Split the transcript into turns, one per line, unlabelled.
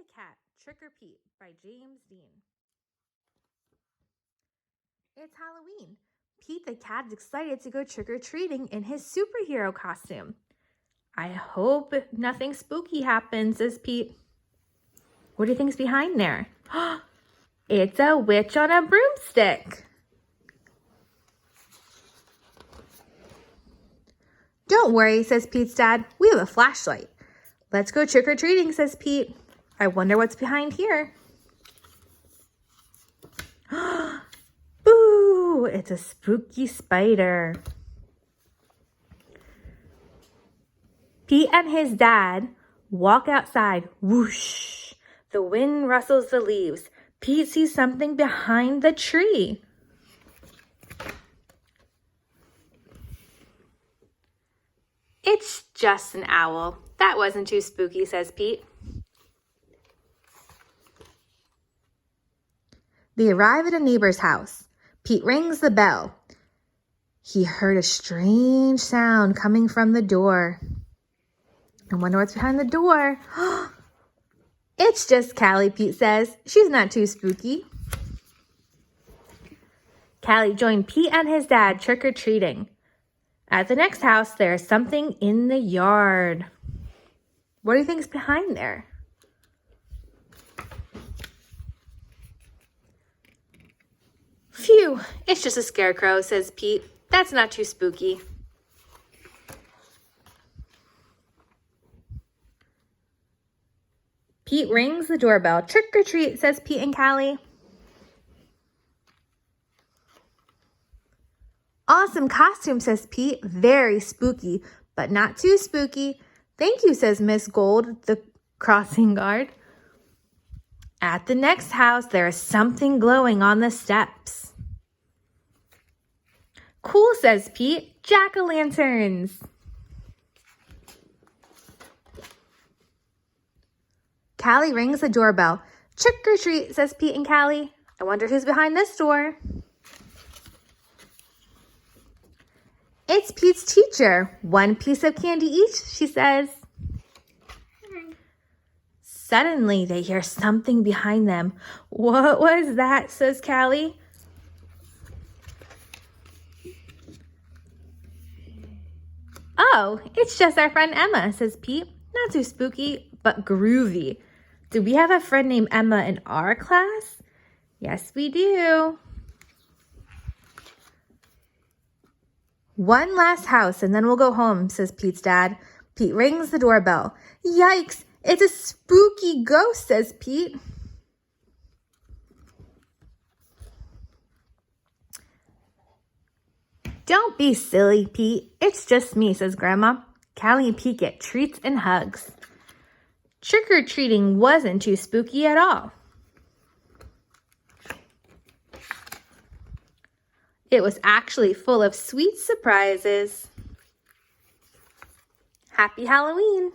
the Cat, Trick or Pete by James Dean. It's Halloween. Pete the Cat is excited to go trick-or-treating in his superhero costume. I hope nothing spooky happens, says Pete. What do you think's behind there? It's a witch on a broomstick. Don't worry, says Pete's dad. We have a flashlight. Let's go trick-or-treating, says Pete. I wonder what's behind here. Boo! It's a spooky spider. Pete and his dad walk outside. Whoosh! The wind rustles the leaves. Pete sees something behind the tree. It's just an owl. That wasn't too spooky, says Pete. They arrive at a neighbor's house. Pete rings the bell. He heard a strange sound coming from the door. I wonder what's behind the door. It's just Callie, Pete says. She's not too spooky. Callie joined Pete and his dad trick-or-treating. At the next house, there's something in the yard. What do you think's behind there? Phew, it's just a scarecrow, says Pete. That's not too spooky. Pete rings the doorbell. Trick or treat, says Pete and Callie. Awesome costume, says Pete. Very spooky, but not too spooky. Thank you, says Miss Gold, the crossing guard. At the next house, there is something glowing on the steps. Cool, says Pete. Jack-o'-lanterns. Callie rings the doorbell. Trick or treat, says Pete and Callie. I wonder who's behind this door. It's Pete's teacher. One piece of candy each, she says. Suddenly, they hear something behind them. What was that, says Callie. Oh, it's just our friend Emma, says Pete. Not too spooky, but groovy. Do we have a friend named Emma in our class? Yes, we do. One last house and then we'll go home, says Pete's dad. Pete rings the doorbell. Yikes, it's a spooky ghost, says Pete. Don't be silly, Pete. It's just me, says Grandma. Callie and Pete get treats and hugs. Trick-or-treating wasn't too spooky at all. It was actually full of sweet surprises. Happy Halloween!